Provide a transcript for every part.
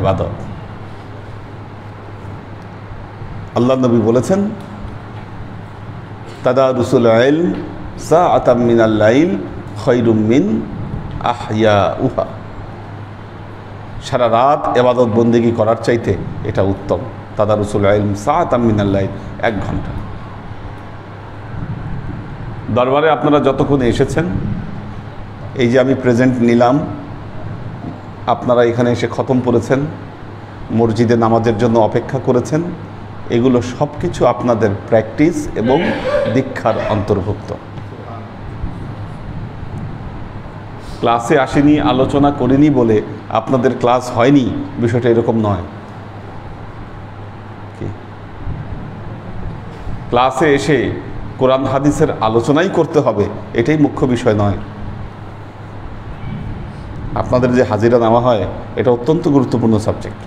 ইবাদত। আল্লাহ নবী বলেছেন, তাদারুসুল ইলম সাআতাম মিনাল লাইল খায়রুম মিন আহইয়াউহা। সারা রাত ইবাদত বন্দেগী করার চাইতে এটা উত্তম। তাদারুসুল ইলম সাআতাম মিনাল লাইল, 1 ঘন্টা। দরবারে আপনারা যতক্ষণ এসেছেন, এই যে আমি প্রেজেন্ট নিলাম, আপনারা এখানে এসে খতম পড়েছেন, মসজিদে নামাজের জন্য অপেক্ষা করেছেন, এগুলো সব কিছু আপনাদের প্র্যাকটিস এবং দীক্ষার অন্তর্ভুক্ত। ক্লাসে আসেনি, আলোচনা করিনি বলে আপনাদের ক্লাস হয়নি, বিষয়টা এরকম নয়। ক্লাসে এসে কোরআন হাদিসের আলোচনাই করতে হবে, এটাই মুখ্য বিষয় নয়। আপনাদের যে হাজিরা নেওয়া হয়, এটা অত্যন্ত গুরুত্বপূর্ণ সাবজেক্ট।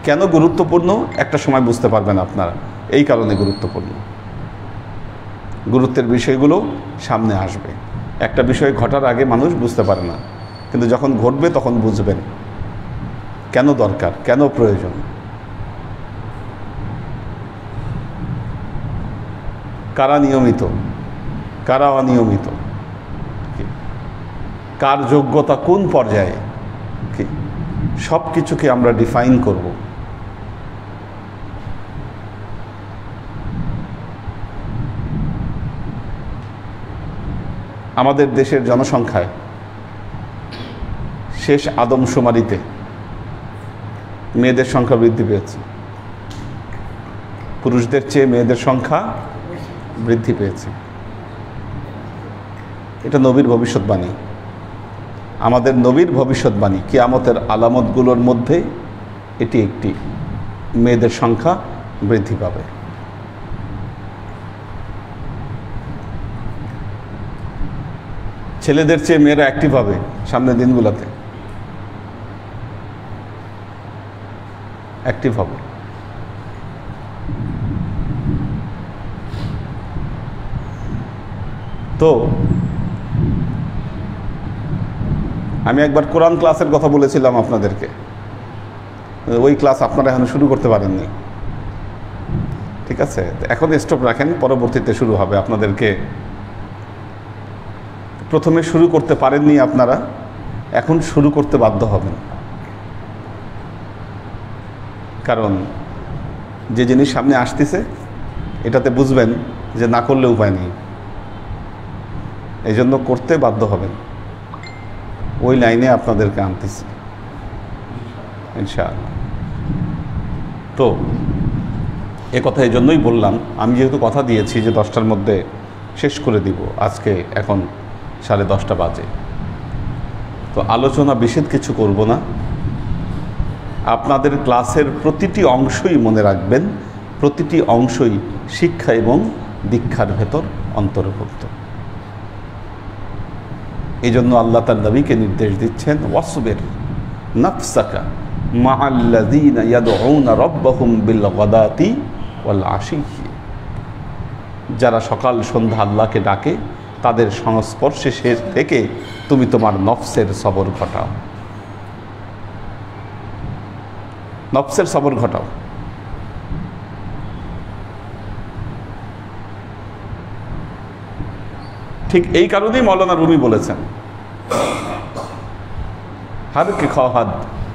কেন গুরুত্বপূর্ণ একটা সময় বুঝতে পারবেন আপনারা, এই কারণে গুরুত্বপূর্ণ। গুরুত্বের বিষয়গুলো সামনে আসবে। একটা বিষয় ঘটার আগে মানুষ বুঝতে পারে না, কিন্তু যখন ঘটবে তখন বুঝবেন কেন দরকার, কেন প্রয়োজন। কারা নিয়মিত, কারা অনিয়মিত, কার যোগ্যতা কোন পর্যায়ে, সব কিছুকে আমরা ডিফাইন করব। আমাদের দেশের জনসংখ্যায় শেষ আদমশুমারিতে মেয়েদের সংখ্যা বৃদ্ধি পেয়েছে, পুরুষদের চেয়ে মেয়েদের সংখ্যা বৃদ্ধি পেয়েছে। এটা নবীর ভবিষ্যৎবাণী, আমাদের নবীর ভবিষ্যৎবাণী। কিয়ামতের আলামতগুলোর মধ্যে এটি একটি, মেয়েদের সংখ্যা বৃদ্ধি পাবে। ছেলেদের চেয়ে মেয়েরা অ্যাক্টিভ হবে সামনের দিনগুলোতে, অ্যাক্টিভ হবে। তো আমি একবার কোরআন ক্লাসের কথা বলেছিলাম আপনাদেরকে, ওই ক্লাস আপনারা এখন শুরু করতে পারেননি, ঠিক আছে? এখন স্টপ রাখেন, পরবর্তীতে শুরু হবে। আপনাদেরকে প্রথমে শুরু করতে পারেননি আপনারা, এখন শুরু করতে বাধ্য হবেন। কারণ যে জিনিস সামনে আসতেছে, এটাতে বুঝবেন যে না করলে উপায় নেই, এই জন্য করতে বাধ্য হবেন। ওই লাইনে আপনাদেরকে আনতেছি ইনশাআল্লাহ। তো এ কথা এই জন্যই বললাম, আমি যেহেতু কথা দিয়েছি যে 10টার মধ্যে শেষ করে দিব, আজকে এখন 10:30 বাজে, তো আলোচনা বিশেষ কিছু করব না। আপনাদের ক্লাসের প্রতিটি অংশই মনে রাখবেন, প্রতিটি অংশই শিক্ষা এবং দীক্ষার ভেতর অন্তর্ভুক্ত। এই জন্য আল্লাহ তার নবীকে নির্দেশ দিচ্ছেন, ওয়াসবির নাফসাকা মাআল্লাযীনা ইয়াদউনা রাব্বাহুম বিল গাদাতি ওয়াল আশিয়্যি। যারা সকাল সন্ধ্যা আল্লাহকে ডাকে, তাদের সংস্পর্শে শেষ থেকে তুমি তোমার নফসের সবর ঘটাও, নফসের সবর ঘটাও। ঠিক এই কারণেই মৌলানা রুমি বলেছেন, हर के ख्वाहद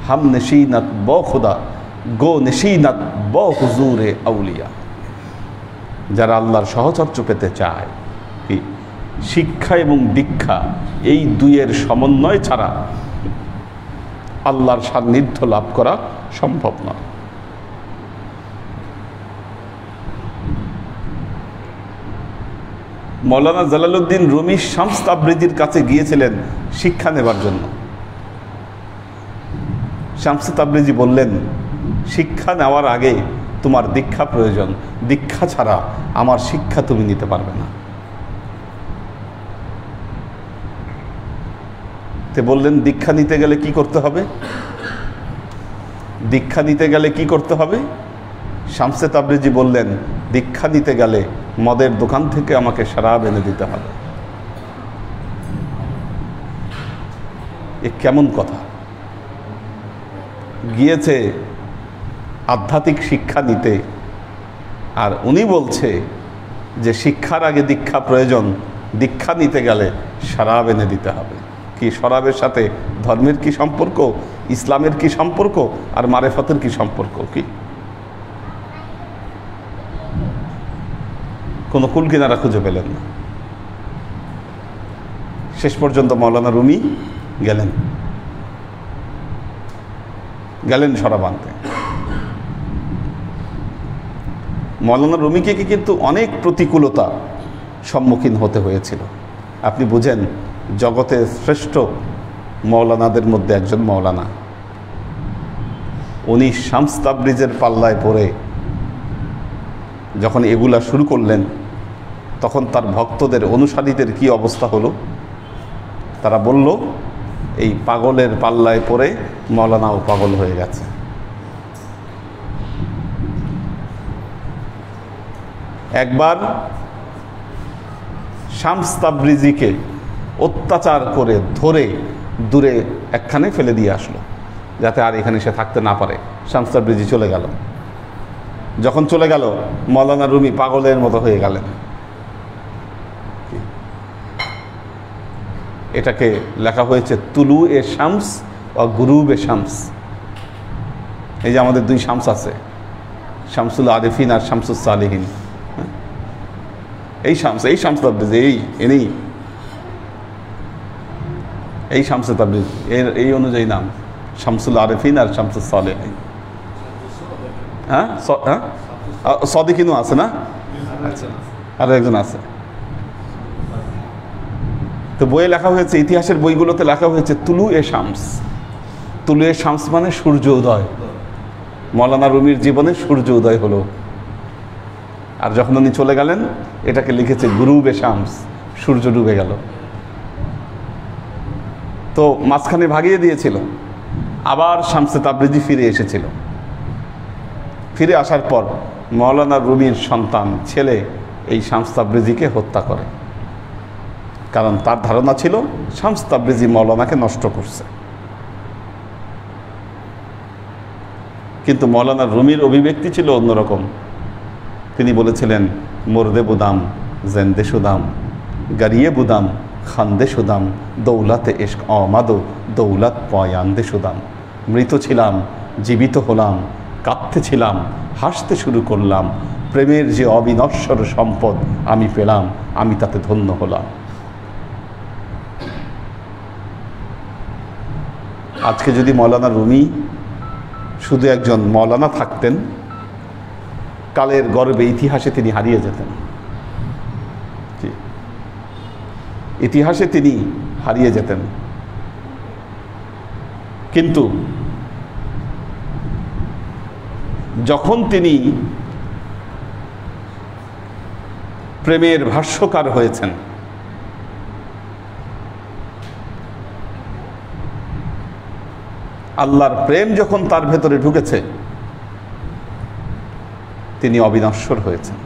हम नशीनत बो खुदा गो नशीनत बो हुजूर আউলিয়া। যারা আল্লাহর সাহচর্য পেতে চায়, কি শিক্ষা এবং দীক্ষা এই দুইয়ের সমন্বয় ছাড়া আল্লাহর সান্নিধ্য লাভ করা সম্ভব নয়। মৌলানা জালালউদ্দিন রুমি শামস তাবরিজির কাছে গিয়েছিলেন শিক্ষা নেবার জন্য। শামস তাবরিজি বললেন, শিক্ষা নেওয়ার আগে তোমার দীক্ষা প্রয়োজন, দীক্ষা ছাড়া আমার শিক্ষা তুমি নিতে পারবে না। তে বললেন, দীক্ষা নিতে গেলে কি করতে হবে? দীক্ষা নিতে গেলে কি করতে হবে? শামসে তাবরিজি বললেন, দীক্ষা নিতে গেলে মদের দোকান থেকে আমাকে শরাব এনে দিতে হবে। এ কেমন কথা? গিয়েছে আধ্যাত্মিক শিক্ষা নিতে, আর উনি বলছে যে শিক্ষার আগে দীক্ষা প্রয়োজন, দীক্ষা নিতে গেলে শরাব এনে দিতে হবে। কি শরাবের সাথে ধর্মের কি সম্পর্ক, ইসলামের কি সম্পর্ক, আর মারেফতের কি সম্পর্ক? কি কোনো কুল কিনারা খুঁজে পেলেন না। শেষ পর্যন্ত মৌলানা রুমি গেলেন শরাব আনতে। মৌলানা রুমিকে কিন্তু অনেক প্রতিকূলতা সম্মুখীন হতে হয়েছিল। আপনি বুঝেন, জগতের শ্রেষ্ঠ মৌলানাদের মধ্যে একজন মৌলানা, উনি শামস তাবরিজের পাল্লায় পড়ে যখন এগুলা শুরু করলেন, তখন তার ভক্তদের, অনুসারীদের কি অবস্থা হলো? তারা বলল, এই পাগলের পাল্লায় পড়ে মৌলানাও পাগল হয়ে গেছে। একবার শামস তাবরিজিকে অত্যাচার করে ধরে দূরে একখানে ফেলে দিয়ে আসলো, যাতে আর এখানে সে থাকতে না পারে। শামস তাবরিজি চলে গেল। যখন চলে গেল, মৌলানা রুমি পাগলের মতো হয়ে গেলেন। এটাকে লেখা হয়েছে তুলু এ শামস ও গুরুব এ শামস। এই যে আমাদের দুই শামস আছে, শামসুল আরিফিন আর শামসুল সালিহিন। এই শামস তাবরিজ, এই শামস তাবরিজ, এই অনুযায়ী নাম শামসুল আরিফিন আর শামসুল সালিহিন। হ্যাঁ, সদিকিনও আছে না? আচ্ছা, আরো একজন আছে। তো বইয়ে লেখা হয়েছে, ইতিহাসের বইগুলোতে লেখা হয়েছে তুলু এ শামস। তুলু এ শামস মানে সূর্য উদয়। মৌলানা রুমির জীবনে সূর্য উদয় হলো। আর যখন উনি চলে গেলেন, এটাকে লিখেছে গুরুব এ শামস, সূর্য ডুবে গেল। তো মাঝখানে ভাগিয়ে দিয়েছিল। আবার শামসে তাবরিজি ফিরে এসেছিল। ফিরে আসার পর মৌলানা রুমির সন্তান ছেলে এই শামস তাবরিজিকে হত্যা করে। কারণ তার ধারণা ছিল শামস তাবরিজি মৌলানাকে নষ্ট করছে। কিন্তু মৌলানা রুমির অভিব্যক্তি ছিল অন্যরকম। তিনি বলেছিলেন, মোরদে বুদাম জেন্দে সুদাম, গারিয়ে বুদাম খান্দে সুদাম, দৌলাতে ইশক আমাদো দৌলত পয়ান্দে সুদাম। মৃত ছিলাম, জীবিত হলাম, কাঁদতে ছিলাম, হাসতে শুরু করলাম। প্রেমের যে অবিনশ্বর সম্পদ আমি পেলাম, আমি তাতে ধন্য হলাম। আজকে যদি মৌলানা রুমি শুধু একজন মৌলানা থাকতেন, কালের গর্বে ইতিহাসে তিনি হারিয়ে যেতেন। ইতিহাসে তিনি হারিয়ে যেতেন। কিন্তু যখন তিনি প্রেমের ভাষ্যকার হয়েছেন, আল্লাহর প্রেম যখন তার ভেতরে ঢুকেছে, তিনি অবিনশ্বর হয়েছেন।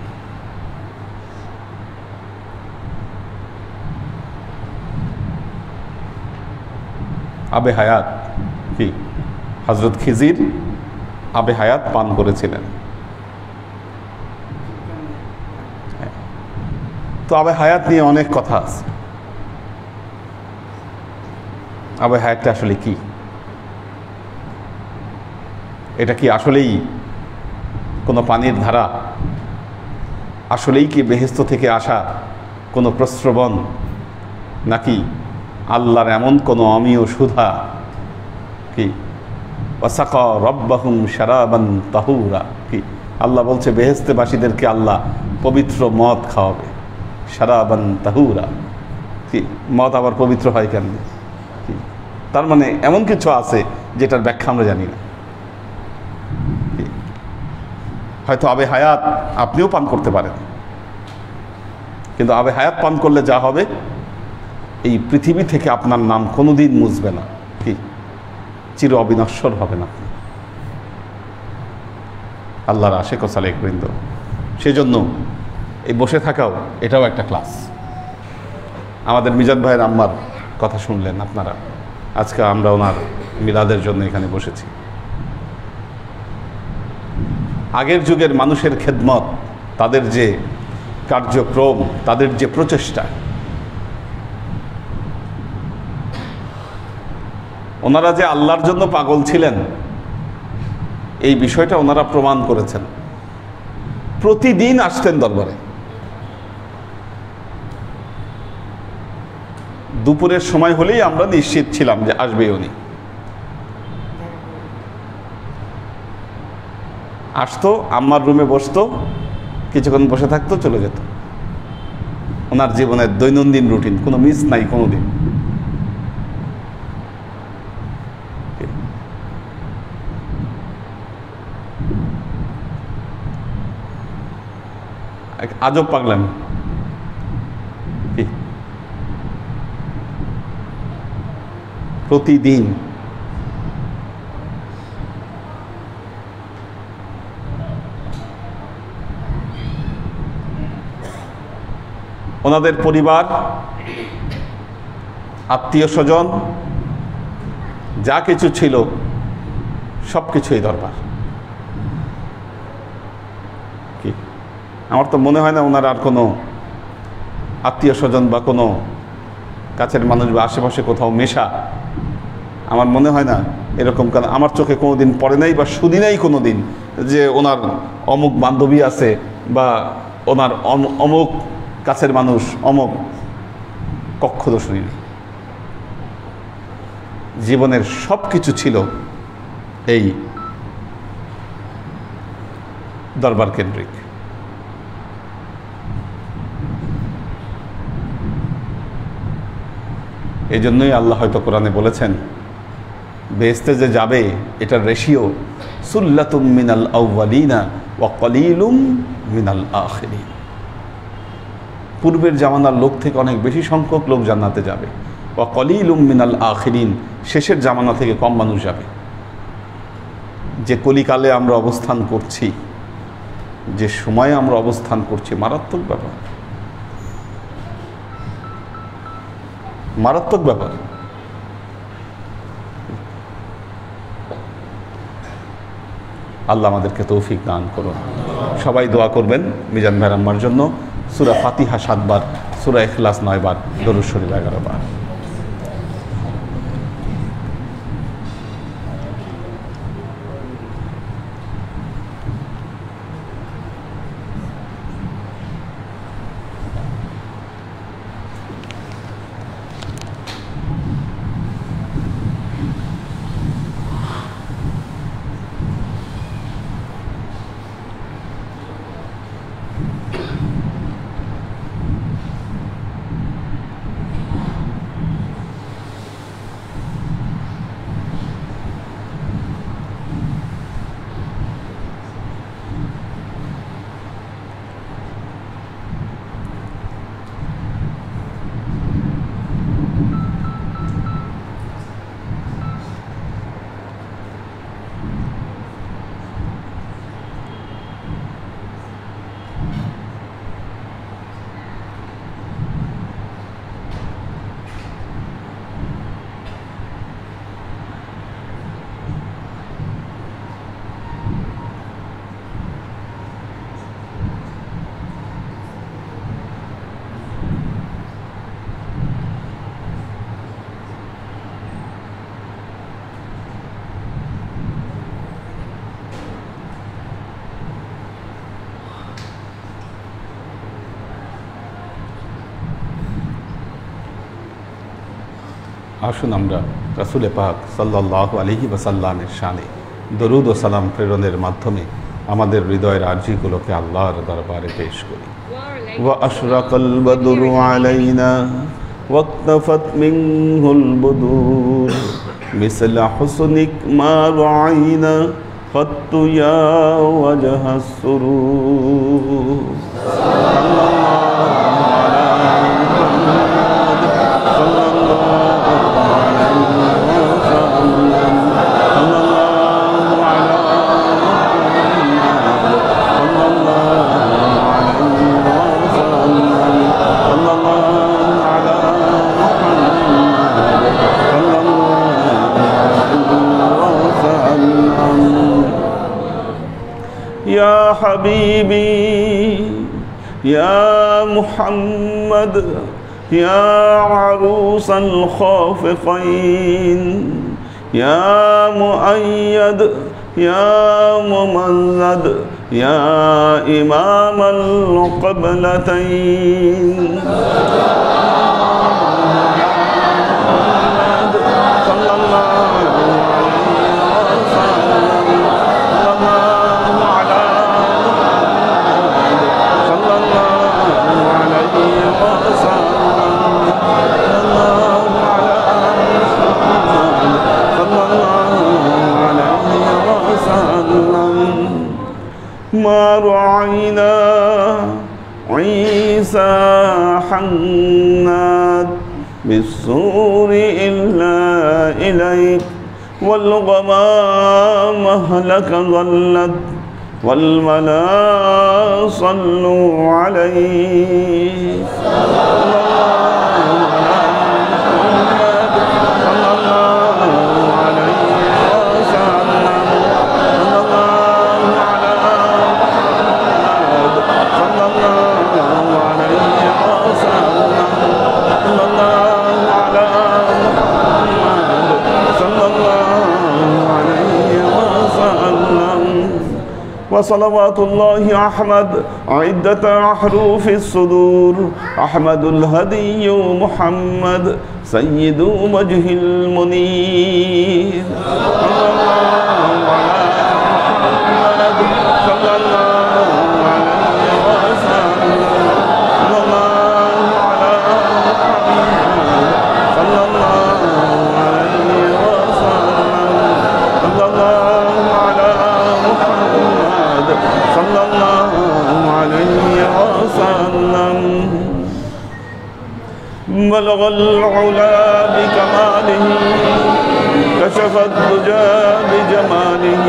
আবে হায়াত কি হযরত খিজির আবে হায়াত পান করেছিলেন। তো আবে হায়াত নিয়ে অনেক কথা আছে। আবে হায়াতটা আসলে কি? এটা কি আসলেই কোনো পানির ধারা? আসলেই কি বেহেশত থেকে আসা কোনো প্রস্রবণ, নাকি আল্লাহর এমন কোনো অমীয় সুধা? কি ওয়াসাকা রব্বাহুম শারাবান তাহুরা, কি আল্লাহ বলছে বেহেশতবাসীদেরকে আল্লাহ পবিত্র মদ খাওয়াবে, শারাবান তাহুরা। কি মদ আবার পবিত্র হয় কেন? তার মানে এমন কিছু আছে যেটার ব্যাখ্যা আমরা জানি না। হয়তো আবে হায়াত আপনিও পান করতে পারেন, কিন্তু আবে হায়াত পান করলে যা হবে, এই পৃথিবী থেকে আপনার নাম কোনোদিন মুছবে না। কি চির অবিনশ্বর হবেন আপনি। আল্লাহর আশেক ও সালেক বৃন্দ, সেজন্য এই বসে থাকাও এটাও একটা ক্লাস। আমাদের মিজান ভাইয়ের আম্মার কথা শুনলেন আপনারা। আজকে আমরা ওনার মিলাদের জন্য এখানে বসেছি। আগের যুগের মানুষের খেদমত, তাদের যে কার্যক্রম, তাদের যে প্রচেষ্টা, ওনারা যে আল্লাহর জন্য পাগল ছিলেন এই বিষয়টা ওনারা প্রমাণ করেছেন। প্রতিদিন আসতেন দরবারে, দুপুরের সময় হলেই আমরা নিশ্চিত ছিলাম যে আসবেই উনি। আসতো, আম্মার রুমে বসতো, কিছুক্ষণ বসে থাকতো, চলে যেত। ওনার জীবনের দৈনন্দিন রুটিন, কোনো মিস নাই কোনো দিন। আজব পাগলামি। প্রতিদিন ওনাদের পরিবার, আত্মীয় স্বজন যা কিছু ছিল সব কিছুই দরবার। কি আমার তো মনে হয় না ওনার আর কোনো আত্মীয় স্বজন বা কোনো কাছের মানুষ বা আশেপাশে কোথাও মেশা, আমার মনে হয় না এরকম। কারণ আমার চোখে কোনো দিন পড়ে নাই বা শুনি নাই কোনো দিন যে ওনার অমুক বান্ধবী আছে বা ওনার অমুক কাছের মানুষ অমুক, কখনো শুনিনি। জীবনের সব কিছু ছিল এই দরবার কেন্দ্রিক। এই জন্যই আল্লাহ হয়তো কোরআনে বলেছেন, বেহেশতে যে যাবে এটার রেশিও সুল্লাতুম মিনাল আউয়ালিনা ওয়া কলিলুম মিনাল আখিরিন। পূর্বের জামানার লোক থেকে অনেক বেশি সংখ্যক লোক জান্নাতে যাবে, ওয়া কলিলুম মিনাল আখিরিন, শেষের জামানা থেকে কম মানুষ যাবে। যে কলিকালে আমরা অবস্থান করছি, যে সময়ে আমরা অবস্থান করছি, মারাত্মক ব্যাপার, মারাত্মক ব্যাপার। আল্লাহ আমাদেরকে তৌফিক দান করুন। সবাই দোয়া করবেন মিজান ভাই আম্মার জন্য। সূরা ফাতিহা 7 বার, সূরা ইখলাস 9 বার, দরুদ শরীফ 11 বার। আসুন আমরা রাসূলে পাক সাল্লাল্লাহু আলাইহি ওয়াসাল্লামের শানে দরুদ ও সালাম প্রেরণের মাধ্যমে আমাদের হৃদয়ের আরজিগুলোকে আল্লাহর দরবারে পেশ করি। ওয়া আশরাকাল বদরু আলাইনা ওয়াক্তাফাত মিনহুল বুদুর মিসলা হুসনিক মা রাআইনা ফাত্তু ইয়া ওয়াজহাস সুরুর। حبيبي يا محمد يا عروس الخافقين يا مؤيد يا ممجد يا إمام القبلتين ما رعينا عيسى حنات بالسور إلا إليك والغمام لك ظلت والملا صلوا عليه وصلوات الله أحمد عدة أحرف الصدور أحمد الهدي محمد سيد وجه المنير بلغ العلا بكماله كشف الدجى بجماله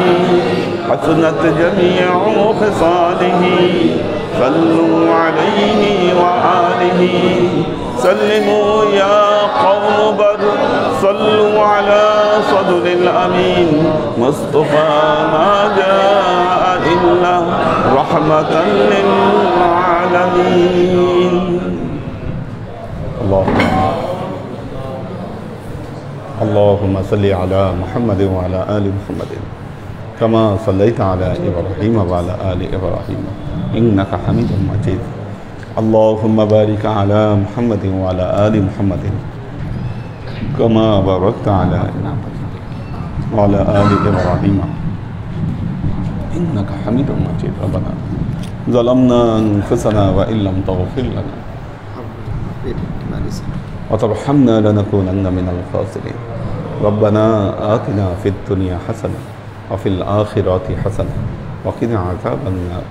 حسنت جميع خصاله صلوا عليه وآله سلموا يا قوم بر صلوا على صدر الأمين مصطفى ما جاء إلا رحمة للعالمين اللهم صل على محمد وعلى آل محمد كما صليت على إبراهيم وعلى آل إبراهيم إنك حميد مجيد اللهم بارك على محمد وعلى آل محمد كما باركت على وعلى آل إبراهيم إنك حميد مجيد ربنا ظلمنا أنفسنا وإن لم تغفر لنا وترحمنا لنكونن من الخاسرين ربنا آتنا في الدنيا حسنة وفي الآخرة حسنة وقنا عذاب النار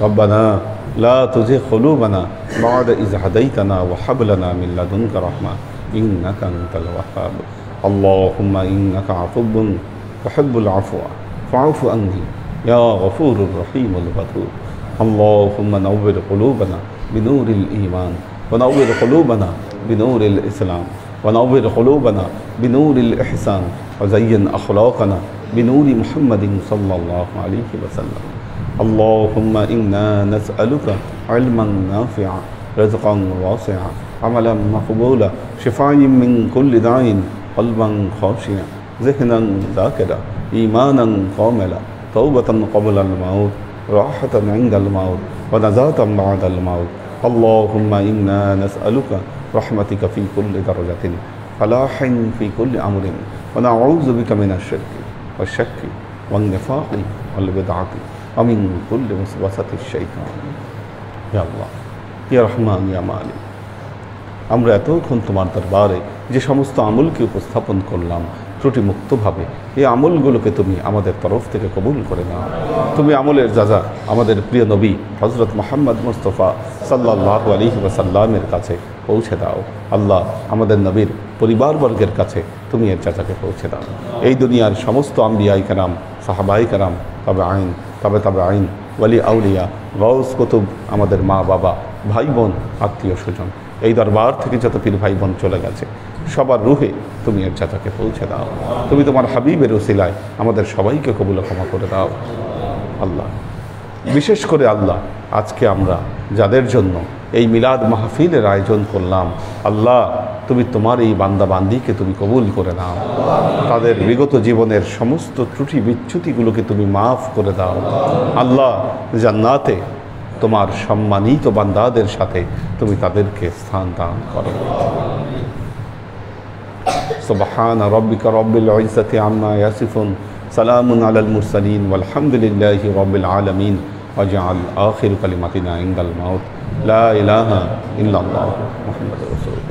ربنا لا تزغ قلوبنا بعد إذ هديتنا وهب لنا من لدنك رحمة إنك أنت الوهاب اللهم إنك عفو تحب العفو فاعف عني يا غفور رحيم الغفور اللهم نور قلوبنا بنور الإيمان ونور قلوبنا بنور الإسلام ونور قلوبنا بنور الإحسان وزين أخلاقنا بنور محمد صلى الله عليه وسلم اللهم إنا نسألك علما نافعا رزقا واسعا عملا مقبولا شفاء من كل داء قلبا خاشعا ذهنا ذاكرا إيمانا كاملا توبة قبل الموت راحة عند الموت ونجاة بعد الموت اللهم إنا نسألك رحمتك في كل درجة فلاح في كل أمر ونعوذ بك من الشرك والشك والنفاق والبدعة ومن كل وسوسة الشيطان يا الله يا رحمن يا مالك আমরা এতক্ষণ তোমার দরবারে যে সমস্ত আমলকে উপস্থাপন করলাম ত্রুটি মুক্তভাবে এই আমলগুলোকে তুমি আমাদের তরফ থেকে কবুল করে নাও তুমি আমলের যাজা আমাদের প্রিয় নবী হযরত মুহাম্মদ মুস্তাফা সাল্লাল্লাহু আলাইহি ওয়াসাল্লামের কাছে পৌঁছে দাও আল্লাহ আমাদের নবীর পরিবারবর্গের কাছে তুমি এর যাজাকে পৌঁছে দাও এই দুনিয়ার সমস্ত আম্বিয়ায়ে কেরাম সাহাবায়ে কেরাম তবে আইন ওয়ালি আউলিয়া গাউস কুতুব আমাদের মা বাবা ভাই বোন আত্মীয় স্বজন এই দরবার থেকে যত পীর ভাই বোন চলে গেছে সবার রুহে তুমি এর যাজাকে পৌঁছে দাও তুমি তোমার হাবিবের ওসিলায় আমাদের সবাইকে কবুল ক্ষমা করে দাও আল্লাহ বিশেষ করে আল্লাহ আজকে আমরা যাদের জন্য এই মিলাদ মাহফিলের আয়োজন করলাম, আল্লাহ তুমি তোমার এই বান্দা বান্দিকে তুমি কবুল করে নাও, তাদের বিগত জীবনের সমস্ত ত্রুটি বিচ্যুতিগুলোকে তুমি মাফ করে দাও। আল্লাহ জান্নাতে তোমার সম্মানিত বান্দাদের সাথে তুমি তাদেরকে স্থান দান করো। সুবহান রাব্বিকা রাব্বিল ইজ্জাতি আম্মা ইয়াসিফুন, সালামুন আলাল মুরসালিন, ওয়ালহামদুলিল্লাহি রাব্বিল আলামিন। ওয়াজআল আখির কালিমাতিনা ইনদাল মাউত লা ইলাহা ইল্লাল্লাহ মুহাম্মাদুর রাসূলুল্লাহ।